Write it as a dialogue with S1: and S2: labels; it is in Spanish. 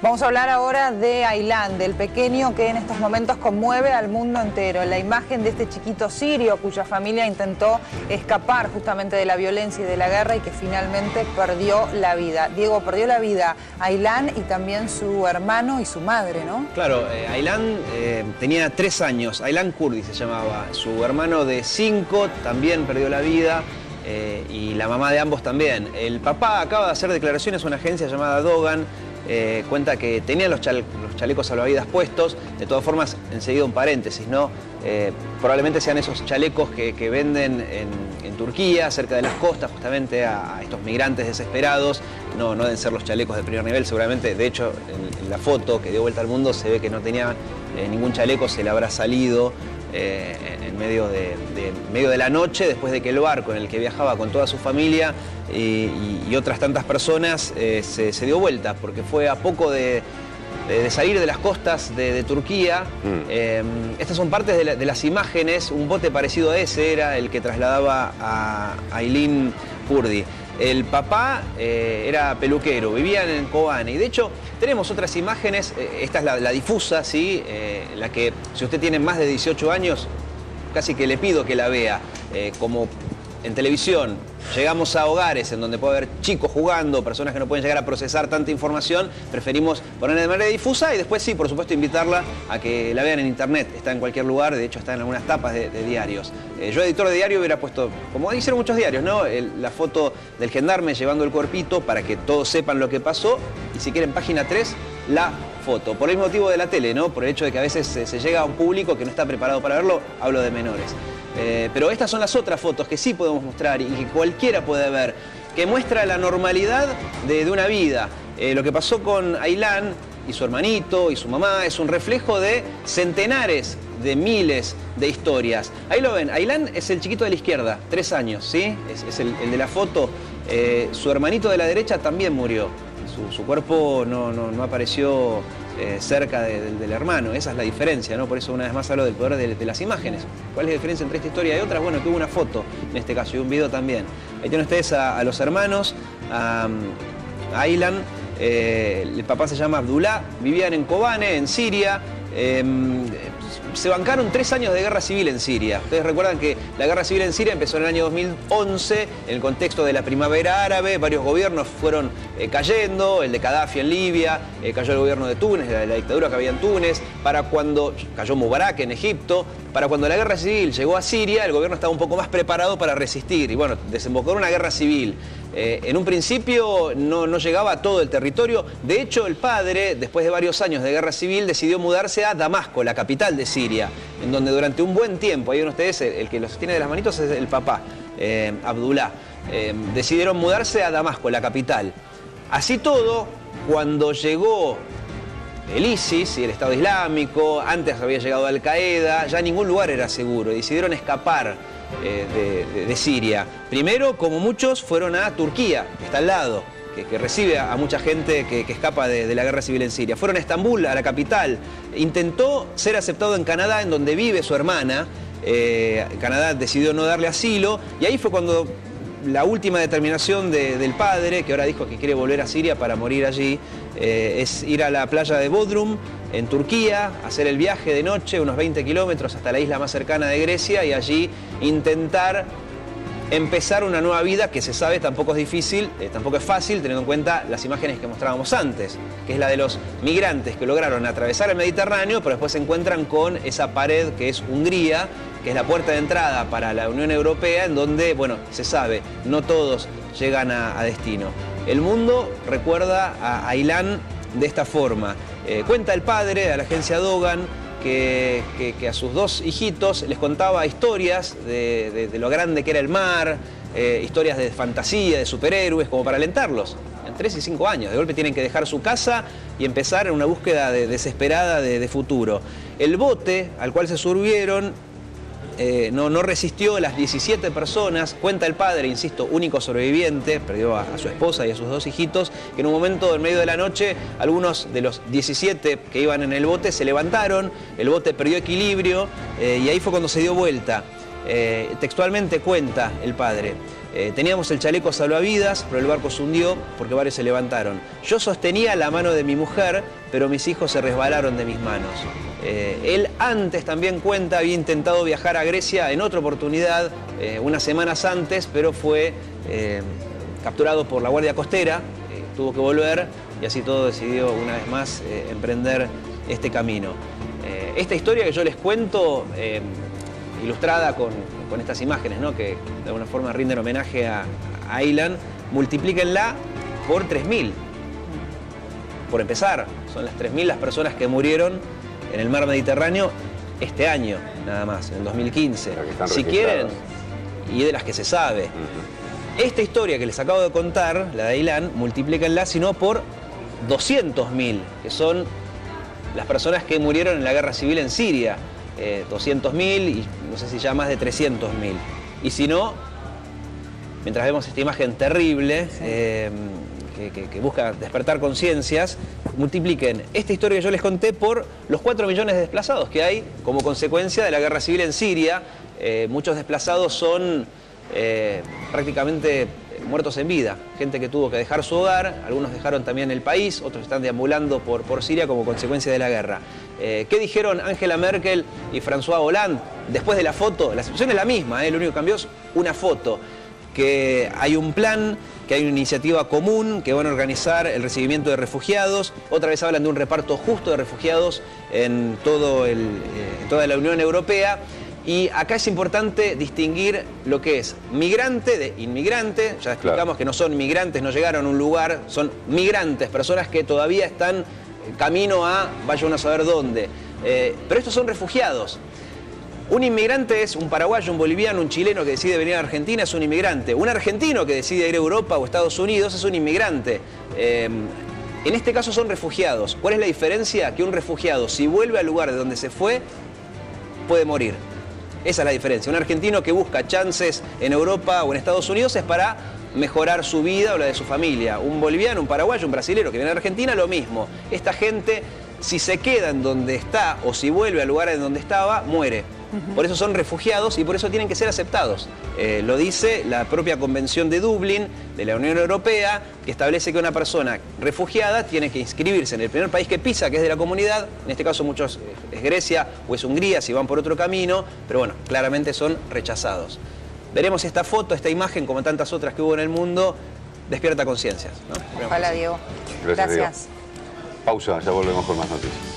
S1: Vamos a hablar ahora de Aylan, del pequeño que en estos momentos conmueve al mundo entero. La imagen de este chiquito sirio cuya familia intentó escapar justamente de la violencia y de la guerra y que finalmente perdió la vida. Diego, perdió la vida Aylan y también su hermano y su madre, ¿no?
S2: Claro, Aylan tenía 3 años, Aylan Kurdi se llamaba. Su hermano de 5 también perdió la vida. Y la mamá de ambos también. El papá acaba de hacer declaraciones a una agencia llamada Dogan. Cuenta que tenía los chalecos salvavidas puestos. De todas formas, enseguida un paréntesis, ¿no? Probablemente sean esos chalecos que venden en Turquía, cerca de las costas, justamente a estos migrantes desesperados. No deben ser los chalecos de primer nivel, seguramente. De hecho, en la foto que dio vuelta al mundo se ve que no tenía ningún chaleco, se le habrá salido en medio de la noche, después de que el barco en el que viajaba con toda su familia y otras tantas personas se dio vuelta, porque fue a poco de salir de las costas de Turquía. Estas son partes de las imágenes. Un bote parecido a ese era el que trasladaba a Aylan Kurdi. El papá era peluquero, vivían en Kobane y de hecho tenemos otras imágenes. Esta es la difusa, ¿sí? La que, si usted tiene más de 18 años, casi que le pido que la vea. Como en televisión llegamos a hogares en donde puede haber chicos jugando, personas que no pueden llegar a procesar tanta información, preferimos ponerla de manera difusa y después sí, por supuesto, invitarla a que la vean en internet. Está en cualquier lugar, de hecho está en algunas tapas de diarios. Yo, editor de diario, hubiera puesto, como hicieron muchos diarios, ¿no? La foto del gendarme llevando el cuerpito para que todos sepan lo que pasó y, si quieren, página 3, la foto. Por el mismo motivo de la tele, ¿no? Por el hecho de que a veces se llega a un público que no está preparado para verlo, hablo de menores. Pero estas son las otras fotos que sí podemos mostrar y que cualquiera puede ver, que muestra la normalidad de una vida. Lo que pasó con Aylan y su hermanito y su mamá es un reflejo de centenares de miles de historias. Ahí lo ven, Aylan es el chiquito de la izquierda, 3 años, ¿sí? Es el de la foto. Su hermanito de la derecha también murió. Su cuerpo no apareció cerca del hermano. Esa es la diferencia, ¿no? Por eso una vez más hablo del poder de las imágenes. ¿Cuál es la diferencia entre esta historia y otras? Bueno, que hubo una foto en este caso y un video también. Ahí tienen ustedes a los hermanos, a Aylan. El papá se llama Abdullah, vivían en Kobane, en Siria. Se bancaron 3 años de guerra civil en Siria. Ustedes recuerdan que la guerra civil en Siria empezó en el año 2011, en el contexto de la primavera árabe. Varios gobiernos fueron cayendo, el de Gaddafi en Libia, cayó el gobierno de Túnez, la dictadura que había en Túnez, cayó Mubarak en Egipto. Para cuando la guerra civil llegó a Siria, el gobierno estaba un poco más preparado para resistir y bueno, desembocó en una guerra civil. En un principio no llegaba a todo el territorio. De hecho, el padre, después de varios años de guerra civil, decidió mudarse a Damasco, la capital de Siria, en donde durante un buen tiempo, ahí ven ustedes, el que los sostiene de las manitos es el papá, Abdullah. Decidieron mudarse a Damasco, la capital. Así todo, cuando llegó el ISIS y el Estado Islámico, antes había llegado Al Qaeda, ya ningún lugar era seguro y decidieron escapar de Siria. Primero, como muchos, fueron a Turquía, que está al lado, que recibe a mucha gente que escapa de la guerra civil en Siria. Fueron a Estambul, a la capital. Intentó ser aceptado en Canadá, en donde vive su hermana. Canadá decidió no darle asilo y ahí fue cuando la última determinación del padre, que ahora dijo que quiere volver a Siria para morir allí, es ir a la playa de Bodrum, en Turquía, hacer el viaje de noche, unos 20 kilómetros hasta la isla más cercana de Grecia y allí intentar empezar una nueva vida que se sabe tampoco es difícil, tampoco es fácil, teniendo en cuenta las imágenes que mostrábamos antes, que es la de los migrantes que lograron atravesar el Mediterráneo, pero después se encuentran con esa pared que es Hungría, que es la puerta de entrada para la Unión Europea, en donde, bueno, se sabe, no todos llegan a destino. El mundo recuerda a Aylan de esta forma. Cuenta el padre a la agencia Dogan que a sus 2 hijitos les contaba historias de lo grande que era el mar, historias de fantasía, de superhéroes, como para alentarlos. En 3 y 5 años, de golpe tienen que dejar su casa y empezar en una búsqueda desesperada de futuro. El bote al cual se subieron no resistió las 17 personas. Cuenta el padre, insisto, único sobreviviente, perdió a su esposa y a sus 2 hijitos, que en un momento, en medio de la noche, algunos de los 17 que iban en el bote se levantaron, el bote perdió equilibrio y ahí fue cuando se dio vuelta. Textualmente cuenta el padre: Teníamos el chaleco salvavidas, pero el barco se hundió porque varios se levantaron. Yo sostenía la mano de mi mujer, pero mis hijos se resbalaron de mis manos. Él antes también cuenta, había intentado viajar a Grecia en otra oportunidad, unas semanas antes, pero fue capturado por la Guardia Costera, tuvo que volver y así todo decidió una vez más emprender este camino. Esta historia que yo les cuento, ilustrada con estas imágenes, ¿no?, que de alguna forma rinden homenaje a Aylan, multiplíquenla por 3.000. Por empezar, son las 3.000 las personas que murieron en el mar Mediterráneo este año, nada más, en el 2015. Si quieren, y de las que se sabe. Esta historia que les acabo de contar, la de Aylan, multiplíquenla, sino por 200.000, que son las personas que murieron en la guerra civil en Siria. 200.000 y no sé si ya más de 300.000. Y si no, mientras vemos esta imagen terrible, que busca despertar conciencias, multipliquen esta historia que yo les conté por los 4 millones de desplazados que hay como consecuencia de la guerra civil en Siria. Muchos desplazados son prácticamente muertos en vida, gente que tuvo que dejar su hogar, algunos dejaron también el país, otros están deambulando por Siria como consecuencia de la guerra. ¿Qué dijeron Angela Merkel y François Hollande después de la foto? La situación es la misma, lo único que cambió es una foto, que hay un plan, que hay una iniciativa común, que van a organizar el recibimiento de refugiados. Otra vez hablan de un reparto justo de refugiados en toda la Unión Europea. Y acá es importante distinguir lo que es migrante de inmigrante. Ya explicamos que no son migrantes, no llegaron a un lugar, son migrantes, personas que todavía están camino a vaya uno a saber dónde. Pero estos son refugiados. Un inmigrante es un paraguayo, un boliviano, un chileno que decide venir a Argentina, es un inmigrante. Un argentino que decide ir a Europa o Estados Unidos es un inmigrante. En este caso son refugiados. ¿Cuál es la diferencia? Que un refugiado, si vuelve al lugar de donde se fue, puede morir. Esa es la diferencia. Un argentino que busca chances en Europa o en Estados Unidos es para mejorar su vida o la de su familia. Un boliviano, un paraguayo, un brasilero que viene a Argentina, lo mismo. Esta gente, si se queda en donde está o si vuelve al lugar en donde estaba, muere. Por eso son refugiados y por eso tienen que ser aceptados. Lo dice la propia Convención de Dublín de la Unión Europea, que establece que una persona refugiada tiene que inscribirse en el primer país que pisa, que es de la comunidad. En este caso muchos es Grecia o es Hungría si van por otro camino, pero bueno, claramente son rechazados. Veremos esta foto, esta imagen, como tantas otras que hubo en el mundo, despierta conciencias, ¿no?
S1: Ojalá, Diego.
S3: Gracias. Pausa, ya volvemos con más noticias.